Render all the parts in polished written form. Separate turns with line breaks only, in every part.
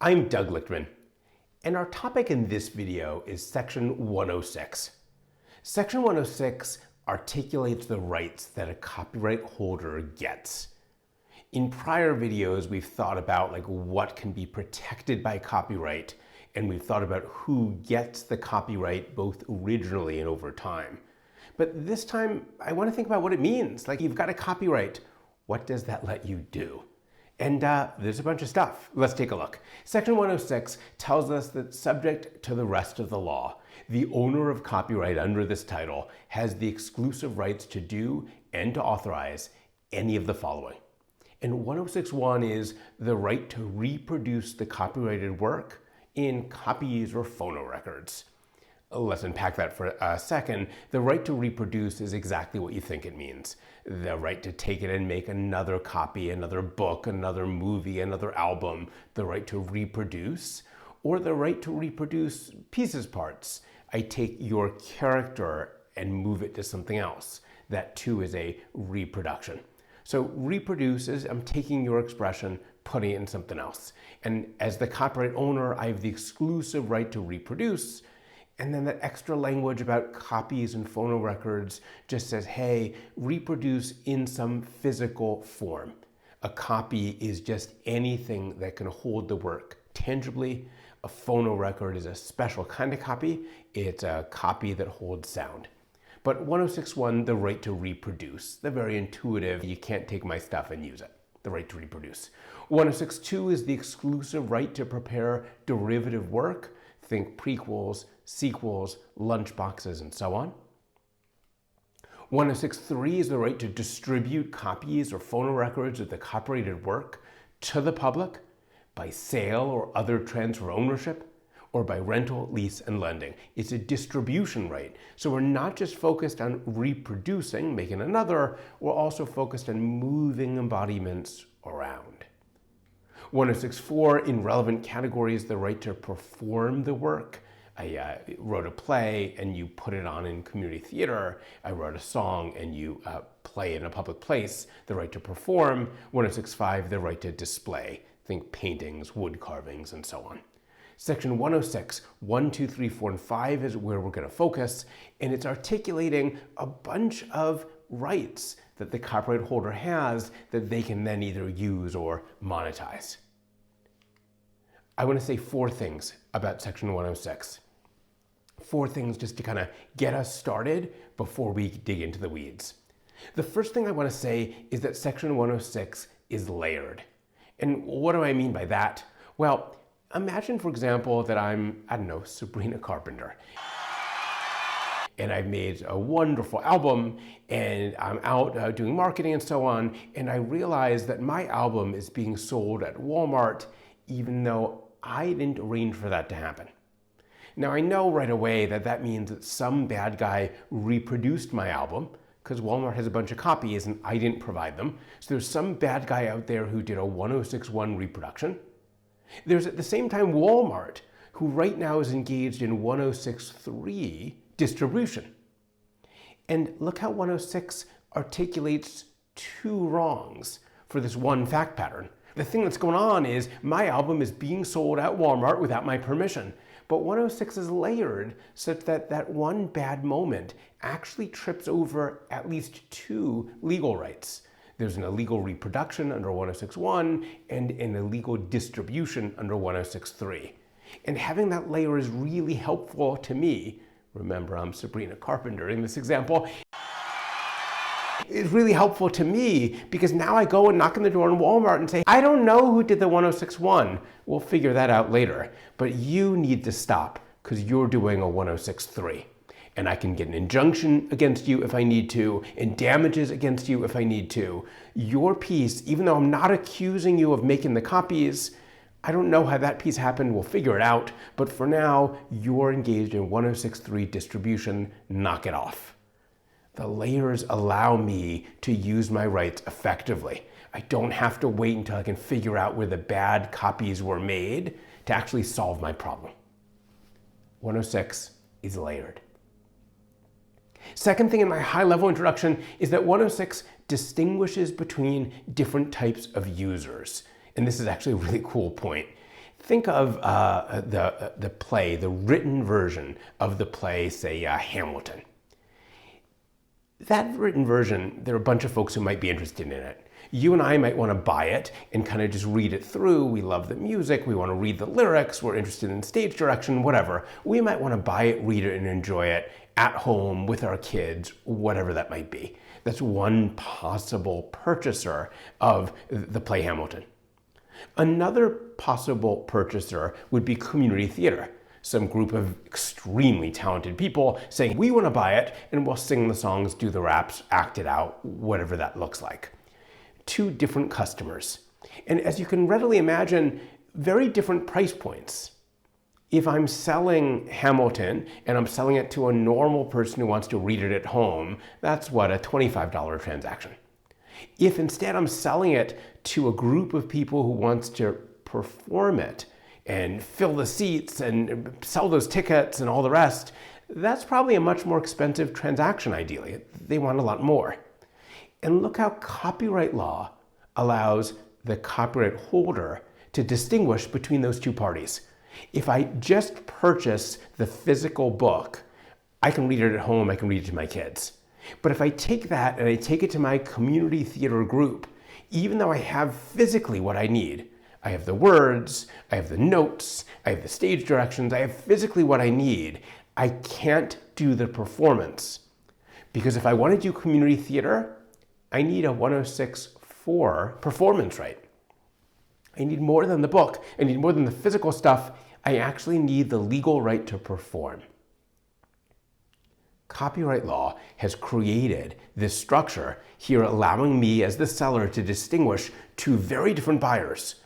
I'm Doug Lichtman, and our topic in this video is Section 106. Section 106 articulates the rights that a copyright holder gets. In prior videos, we've thought about what can be protected by copyright, and we've thought about who gets the copyright both originally and over time. But this time, I want to think about what it means. You've got a copyright. What does that let you do? And there's a bunch of stuff. Let's take a look. Section 106 tells us that subject to the rest of the law, the owner of copyright under this title has the exclusive rights to do and to authorize any of the following. And 106.1 is the right to reproduce the copyrighted work in copies or phonorecords. Let's unpack that for a second. The right to reproduce is exactly what you think it means. The right to take it and make another copy, another book, another movie, another album. The right to reproduce, or the right to reproduce pieces, parts. I take your character and move it to something else. That too is a reproduction. So reproduce is I'm taking your expression, putting it in something else. And as the copyright owner, I have the exclusive right to reproduce. And then that extra language about copies and phonorecords just says, hey, reproduce in some physical form. A copy is just anything that can hold the work tangibly. A phonorecord is a special kind of copy. It's a copy that holds sound. But 106.1, the right to reproduce, the very intuitive, you can't take my stuff and use it, the right to reproduce. 106.2 is the exclusive right to prepare derivative work. Think prequels, sequels, lunchboxes, and so on. 106.3 is the right to distribute copies or phonorecords of the copyrighted work to the public by sale or other transfer ownership, or by rental, lease, and lending. It's a distribution right. So we're not just focused on reproducing, making another, we're also focused on moving embodiments around. 106.4, in relevant categories, the right to perform the work. I wrote a play and you put it on in community theater. I wrote a song and you play in a public place. The right to perform. 106.5, the right to display. Think paintings, wood carvings, and so on. Section 106, 1, 2, 3, 4, and 5 is where we're going to focus, and it's articulating a bunch of rights that the copyright holder has that they can then either use or monetize. I want to say 4 things about Section 106. 4 things just to kind of get us started before we dig into the weeds. The first thing I want to say is that Section 106 is layered. And what do I mean by that? Well, imagine, for example, that I'm, Sabrina Carpenter. And I've made a wonderful album, and I'm out doing marketing and so on, and I realize that my album is being sold at Walmart, even though I didn't arrange for that to happen. Now, I know right away that that means that some bad guy reproduced my album, because Walmart has a bunch of copies and I didn't provide them. So there's some bad guy out there who did a 106.1 reproduction. There's at the same time Walmart, who right now is engaged in 106.3 distribution. And look how 106 articulates 2 wrongs for this one fact pattern. The thing that's going on is my album is being sold at Walmart without my permission. But 106 is layered such that that one bad moment actually trips over at least 2 legal rights. There's an illegal reproduction under 106.1 and an illegal distribution under 106.3. And having that layer is really helpful to me. Remember, I'm Sabrina Carpenter in this example. It's really helpful to me because now I go and knock on the door in Walmart and say, I don't know who did the 106.1. We'll figure that out later. But you need to stop because you're doing a 106.3. And I can get an injunction against you if I need to, and damages against you if I need to. Your piece, even though I'm not accusing you of making the copies, I don't know how that piece happened, we'll figure it out. But for now, you're engaged in 106.3 distribution, knock it off. The layers allow me to use my rights effectively. I don't have to wait until I can figure out where the bad copies were made to actually solve my problem. 106 is layered. Second thing in my high-level introduction is that 106 distinguishes between different types of users. And this is actually a really cool point. Think of the play, the written version of the play, say Hamilton. That written version, there are a bunch of folks who might be interested in it. You and I might want to buy it and kind of just read it through. We love the music, we want to read the lyrics, we're interested in stage direction, whatever. We might want to buy it, read it, and enjoy it at home with our kids, whatever that might be. That's one possible purchaser of the play Hamilton. Another possible purchaser would be community theater. Some group of extremely talented people saying, we want to buy it, and we'll sing the songs, do the raps, act it out, whatever that looks like. Two different customers. And as you can readily imagine, very different price points. If I'm selling Hamilton and I'm selling it to a normal person who wants to read it at home, that's what, a $25 transaction. If instead I'm selling it to a group of people who wants to perform it and fill the seats and sell those tickets and all the rest, that's probably a much more expensive transaction ideally. They want a lot more. And look how copyright law allows the copyright holder to distinguish between those two parties. If I just purchase the physical book, I can read it at home, I can read it to my kids. But if I take that and I take it to my community theater group, even though I have physically what I need, I have the words, I have the notes, I have the stage directions, I have physically what I need, I can't do the performance. Because if I want to do community theater, I need a 106.4 performance right. I need more than the book, I need more than the physical stuff, I actually need the legal right to perform. Copyright law has created this structure here, allowing me as the seller to distinguish two very different buyers.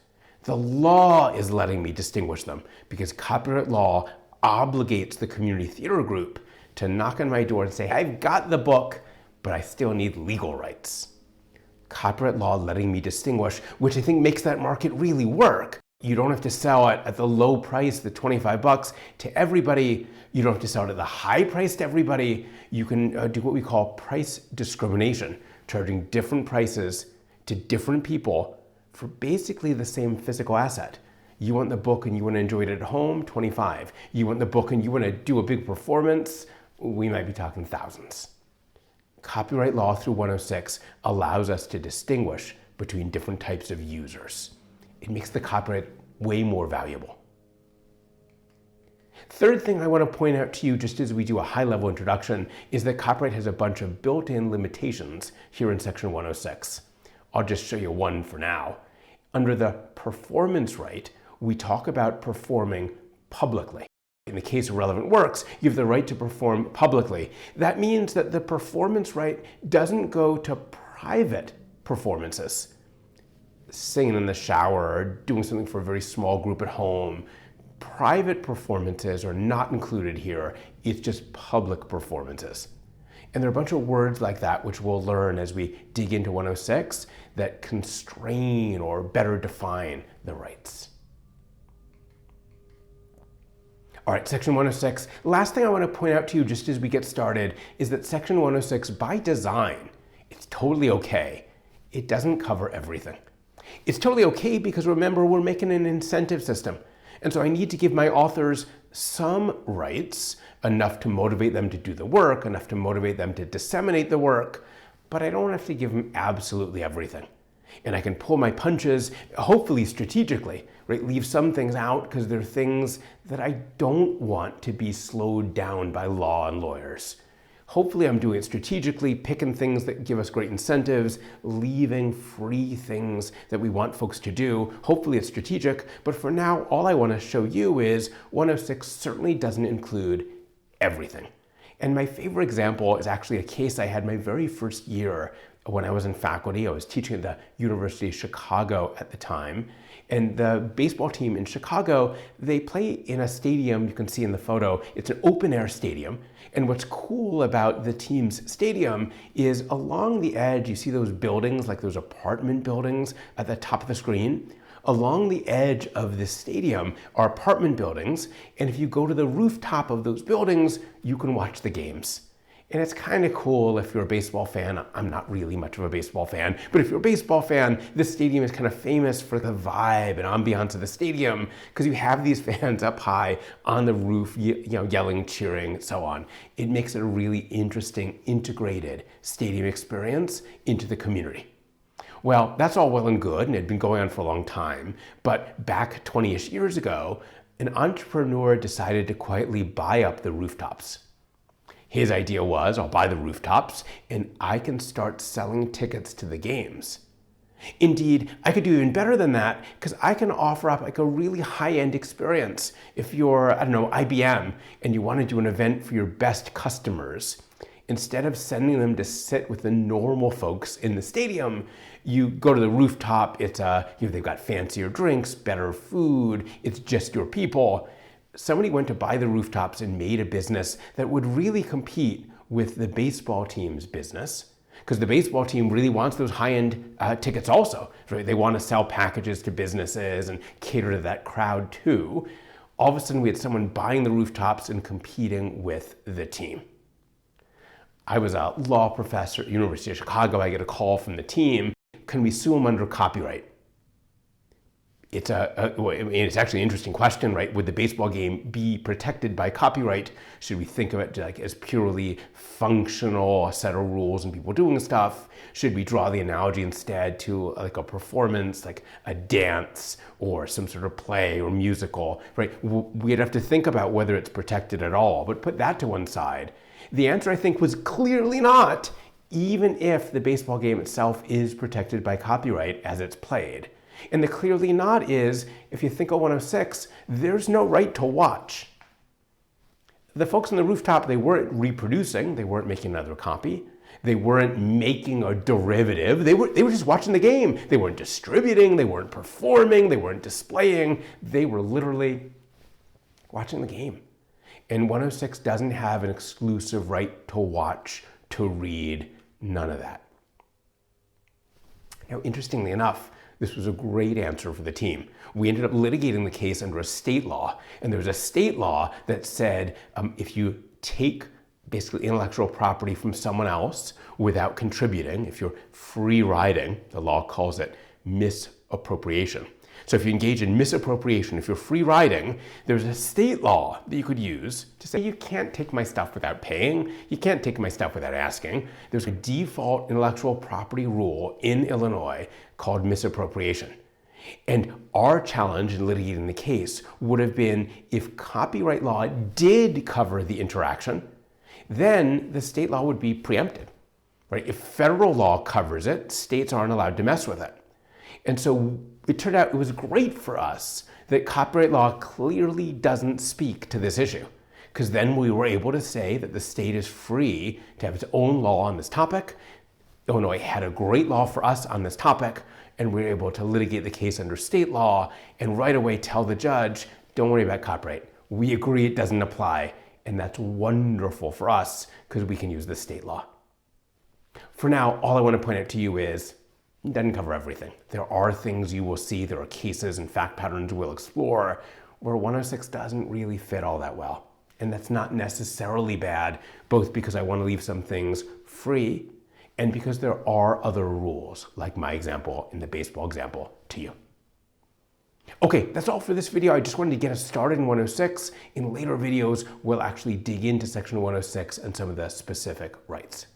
The law is letting me distinguish them because copyright law obligates the community theater group to knock on my door and say, I've got the book, but I still need legal rights. Copyright law letting me distinguish, which I think makes that market really work. You don't have to sell it at the low price, the $25 to everybody. You don't have to sell it at the high price to everybody. You can do what we call price discrimination, charging different prices to different people for basically the same physical asset. You want the book and you want to enjoy it at home, $25. You want the book and you want to do a big performance, we might be talking thousands. Copyright law through 106 allows us to distinguish between different types of users. It makes the copyright way more valuable. Third thing I want to point out to you, just as we do a high-level introduction, is that copyright has a bunch of built-in limitations here in Section 106. I'll just show you one for now. Under the performance right, we talk about performing publicly. In the case of relevant works, you have the right to perform publicly. That means that the performance right doesn't go to private performances. Singing in the shower or doing something for a very small group at home. Private performances are not included here. It's just public performances. And there are a bunch of words like that which we'll learn as we dig into 106 that constrain or better define the rights. All right, Section 106. Last thing I want to point out to you just as we get started is that Section 106, by design, it's totally okay. It doesn't cover everything. It's totally okay because remember, we're making an incentive system. And so I need to give my authors some rights, enough to motivate them to do the work, enough to motivate them to disseminate the work, but I don't have to give them absolutely everything. And I can pull my punches, hopefully strategically, right? Leave some things out because they're things that I don't want to be slowed down by law and lawyers. Hopefully I'm doing it strategically, picking things that give us great incentives, leaving free things that we want folks to do. Hopefully it's strategic, but for now, all I want to show you is 106 certainly doesn't include everything. And my favorite example is actually a case I had my very first year when I was in faculty. I was teaching at the University of Chicago at the time. And the baseball team in Chicago, they play in a stadium you can see in the photo. It's an open air stadium. And what's cool about the team's stadium is along the edge, you see those buildings, like those apartment buildings at the top of the screen. Along the edge of this stadium are apartment buildings. And if you go to the rooftop of those buildings, you can watch the games. And it's kind of cool if you're a baseball fan. I'm not really much of a baseball fan, but if you're a baseball fan, this stadium is kind of famous for the vibe and ambiance of the stadium because you have these fans up high on the roof, yelling, cheering, so on. It makes it a really interesting, integrated stadium experience into the community. Well, that's all well and good, and it had been going on for a long time. But back 20-ish years ago, an entrepreneur decided to quietly buy up the rooftops. His idea was, I'll buy the rooftops and I can start selling tickets to the games. Indeed, I could do even better than that because I can offer up like a really high-end experience. If you're, IBM and you want to do an event for your best customers, instead of sending them to sit with the normal folks in the stadium, you go to the rooftop, they've got fancier drinks, better food, it's just your people. Somebody went to buy the rooftops and made a business that would really compete with the baseball team's business, because the baseball team really wants those high-end tickets also. Right? They want to sell packages to businesses and cater to that crowd too. All of a sudden we had someone buying the rooftops and competing with the team. I was a law professor at the University of Chicago. I get a call from the team. Can we sue them under copyright? It's actually an interesting question, right? Would the baseball game be protected by copyright? Should we think of it like as purely functional, a set of rules and people doing stuff? Should we draw the analogy instead to like a performance, like a dance or some sort of play or musical, right? We'd have to think about whether it's protected at all, but put that to one side. The answer, I think, was clearly not, even if the baseball game itself is protected by copyright as it's played. And the clearly not is, if you think of 106, there's no right to watch. The folks on the rooftop, they weren't reproducing, they weren't making another copy, they weren't making a derivative, they were just watching the game. They weren't distributing, they weren't performing, they weren't displaying, they were literally watching the game. And 106 doesn't have an exclusive right to watch, to read, none of that. Now, interestingly enough, this was a great answer for the team. We ended up litigating the case under a state law, and there was a state law that said if you take basically intellectual property from someone else without contributing, if you're free riding, the law calls it misappropriation. So if you engage in misappropriation, if you're free riding, there's a state law that you could use to say you can't take my stuff without paying, you can't take my stuff without asking. There's a default intellectual property rule in Illinois called misappropriation. And our challenge in litigating the case would have been if copyright law did cover the interaction, then the state law would be preempted. Right? If federal law covers it, states aren't allowed to mess with it. And so it turned out it was great for us that copyright law clearly doesn't speak to this issue, because then we were able to say that the state is free to have its own law on this topic. Illinois had a great law for us on this topic, and we were able to litigate the case under state law and right away tell the judge, don't worry about copyright. We agree it doesn't apply, and that's wonderful for us because we can use the state law. For now, all I want to point out to you is it doesn't cover everything. There are things you will see, there are cases and fact patterns we'll explore where 106 doesn't really fit all that well. And that's not necessarily bad, both because I want to leave some things free and because there are other rules, like my example in the baseball example to you. Okay, that's all for this video. I just wanted to get us started in 106. In later videos, we'll actually dig into section 106 and some of the specific rights.